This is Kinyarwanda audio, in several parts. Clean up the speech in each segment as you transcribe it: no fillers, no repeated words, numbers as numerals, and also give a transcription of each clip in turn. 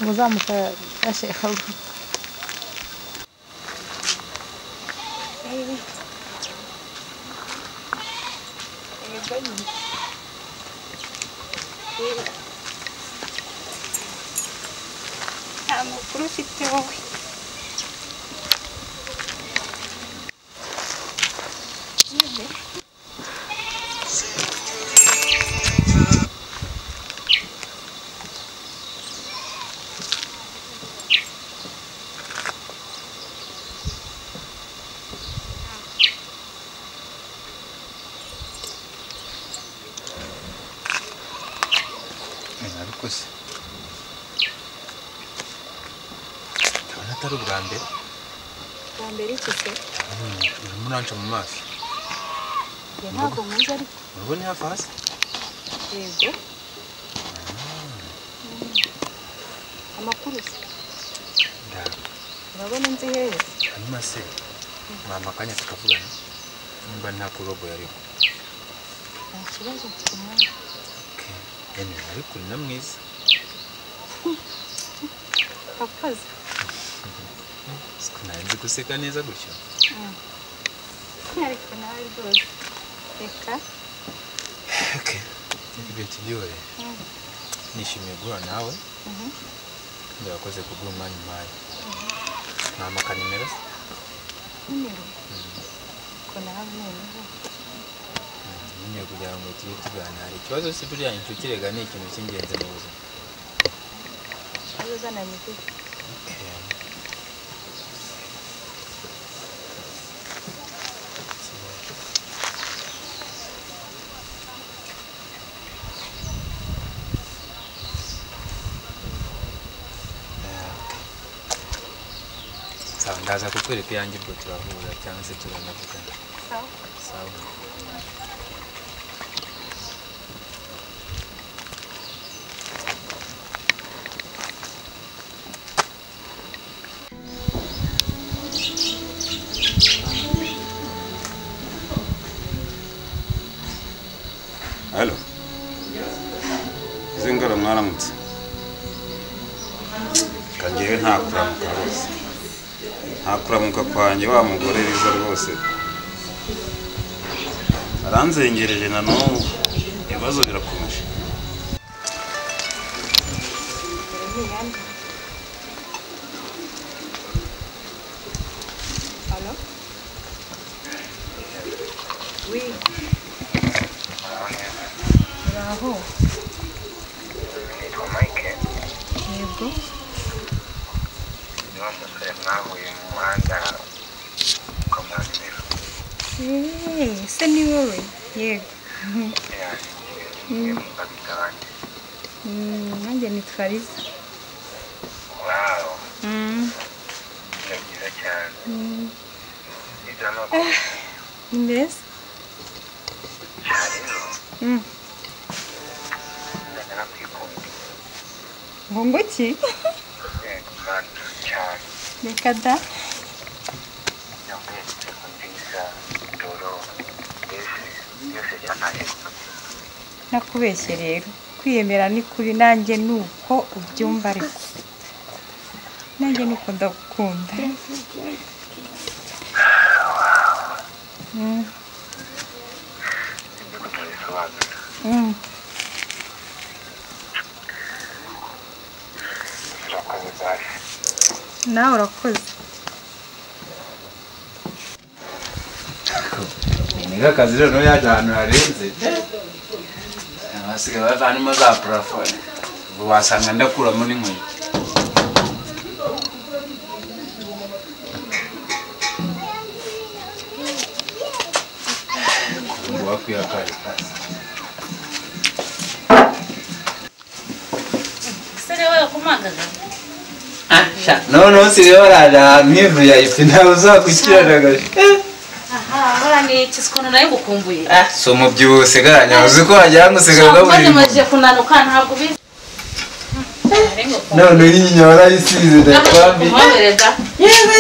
وزعمك يا شيخ الله. gusa ndabona atari ubwa mbere iki se muranca mu maso ntabwo muzi ariko ubu ni hafi hasi yego amakuru se urabona nzi hehe hanyuma se mama kanya tukavugana nimba nta kurobo yariho nta kibazo cy'umwana ariko ni na mwiza akazi sinari guseka neza gutyo ariko nawe rwose reka ibyo kibyore nishimiye guhura nawe ndabakoze kugura umwanya umpaye mama kanimero nimero ko nawe noneho nyine kugira ngo tujye tuganira ikibazo si buriya inshuti rega ni ikintu cy'ingenzi mu buzima ikibazo zananye gute sawa ndaza kukwereka yanjye ubwo turahura cyangwa se turanavugana sawa Halo. Zingara mwaramutse. Kangewe nta kuramuka rwose. Nta kuramuka kwanje wa mugore riza rwose. Aranzengereje na n'ubu ibibazo birakomeje. Halo? Oui. Bravo. Yego. Se ni wowe yego nanjye nitwa Liza. Ni mbese ngo iki reka da nakubeshye rero kwiyemera ni kuri nanjye nuko ubyumva ariko nanjye nuko ndagukunda nawe urakoze ni akazi rero yaje ahantu harenze abasigaye bavanimo za parafone ubu wasanga ndakuramo n'inkweto ubu wakwiyakaje no sigaye baraje ahantu hivuye ifi ntawe uzakukiraragaje Barani kiskono nayo gukumbuye. So mu byose garanya uzi ko hajya ngusigaye gaburira. Maze kunanuka ntabwo bizi. None yinya warayisize ndakwambi. Yewe.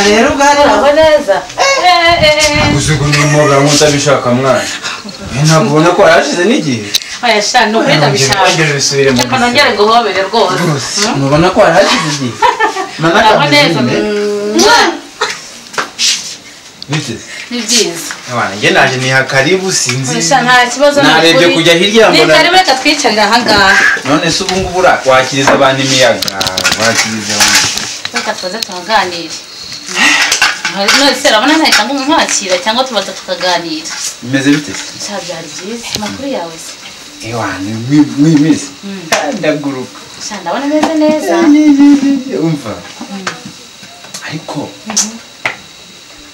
Rero Uraho neza. Uzi ko n'umugabo mutabishaka mwana. Ntabwo ubona ko yarashize n'igihe. Oya sha no kwenda bishaka. Ongera bisubire mu. Reka nongere guhobere rwose. Mubona ko harashize igihe. Ntabwo neza. Bite? Ni byiza. Abana nge naje niha karibu sinzi. Oya nta kibazo narebye kujya hirya mbona. Ni karibu reka twicarira aha ngaha. None se ubu ngubu wakiriza abantu imiyaga. Wakiriza abantu. Reka tuze tuganire. None se urabona ntahita ngo umwakira cyangwa tubaza tukaganira. Bimeze bite? Cyari byiza. Amakuru yawe se? Ewana mwimeze. Ndaguruka. Sha ndabona meze neza. Umva. Ariko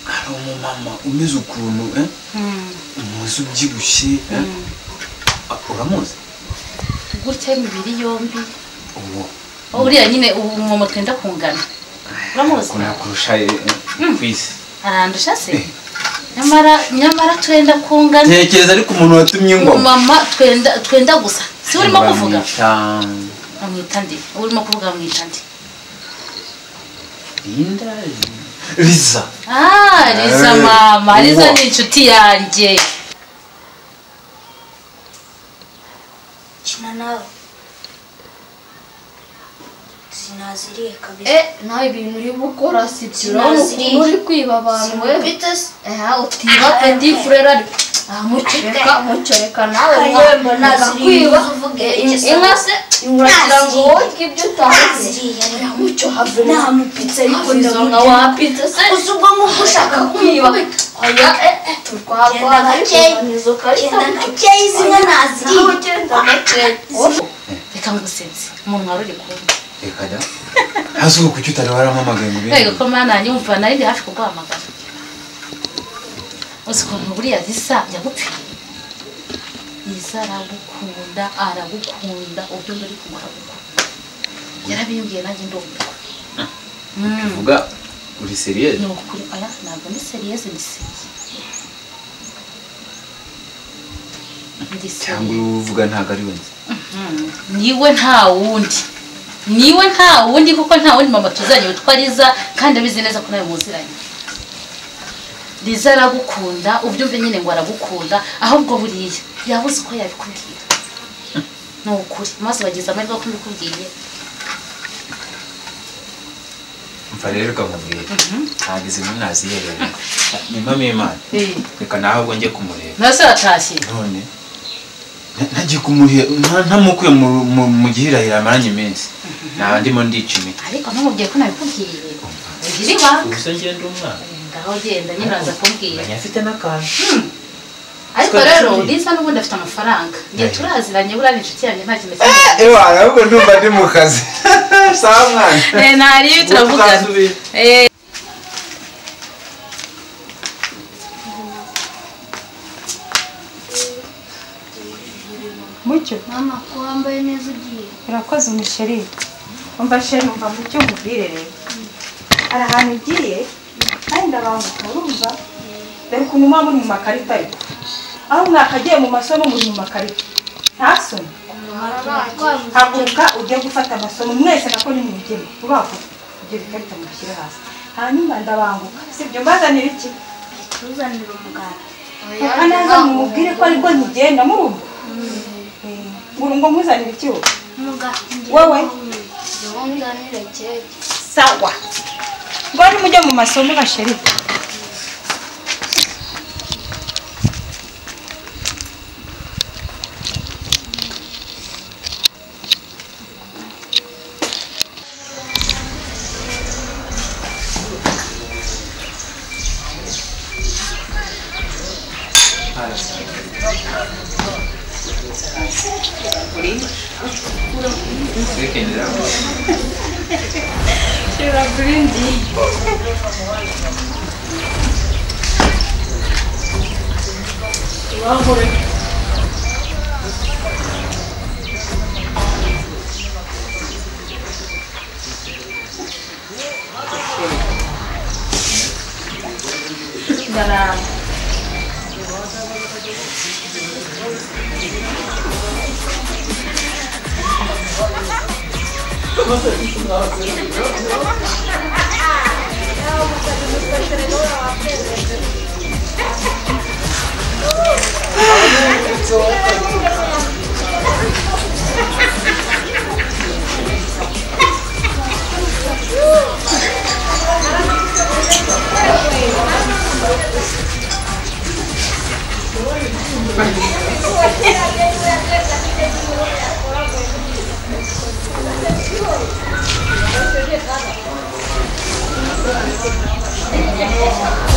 hari umumama umeze ukuntu umuzi ubyibushye uramuzi? Gutya imibiri yombi. Uwo uriya nyine umumama twenda kungana. Uramuzi? Kuna kurusha kwisi. Arandusha se? Nyamara twenda kungana. Tekereza ariko umuntu watumye ingoma. Mama twenda gusa. Si urimo kuvuga? Amwita ndi. Urimo kuvuga amwita ndi. Linda. Liza. Liza mama. Liza ni inshuti yanjye. Kina nawe. Sinaziriye kabisa. Nawe ibintu uri gukora si byo. Urabona uri kwiba abantu we. Utiba kandi furera ari. Mucoreka nawe kwiba. Inka se uragira ngo wowe ibyo utazi. Muco have nta mupitsa ariko ndabona wa pizza se. Usubwo nko ushaka kwiba. Oya turwagwa ariko nizo kari. Nakeye inka naziriye. Reka ngusenze. Umuntu waruri kumwe. Reka da. Hasuko kuki utarabara mpamagaye mu bintu. Yego ko mana nyumva nari hafi kuguhamagara. Usikontu buriya Lisa yagupfiye. Lisa aragukunda ubyo ndori kumara gukunda. Yarabimbwiye nanjye ndumva. Uvuga uri serious? No kuri aya ntabwo ni serious ni serious. Cyangwa uvuga ntago ari wenze. Niwe nta wundi kuko nta wundi mama tuzanye witwa Liza kandi abizi neza ko nawe muziranye. Liza aragukunda ubyumve nyine ngo aragukunda ahubwo buriya yabuze uko yabikubwira. No ukuri maze bagize amahirwe yo kubikubwiye. Mfa rero kamubwiye. Hagize mu naziyerera. Ni mama Imana. Reka naho ubwo ngiye kumureba. Nase atashye. None nagiye kumuhe ntamukuye mu gihirahira amaranye iminsi. Naba ndimo ndicimi. Ariko ntumubwiye ko nabikubwiye. Ugira ibanga. Ubuse ngenda umwana. Ngaho genda nyine uraza kumbwira. Afite n'akantu. Ariko rero Liza n'ubundi afite amafaranga. Ngiye turaziranye buriya ni inshuti yanjye nta kintu Ewa ahubwo ndumva ndi mu kazi. Sawa mwana. Ntari turavugana. Mucyo mama ko wambaye neza ugiye. urakoze umusheri. Umva sheri umva mucyo mubwire rero. Hari ahantu ugiye kandi ndabanguka urumva. Dore ukuntu muba muri mu makarita ariko. Aho mwakagiye mu masomo muri mu makarita. Nta somo. Haguruka ujye gufata amasomo mwese nako ni mugeni. Ubavuga ujye bikarita mushyire hasi. Hanyuma ndabanguka. Sibyo mbazanira iki? Tuzanira umugara. Anaza mumubwire ko ariko ntigenda murumva. Ngurungo muzanira iki wowe? Wowe Nzanire keke. sawa. Ngwani mujye mu masomo basheri. Shira Brindi. Thank you.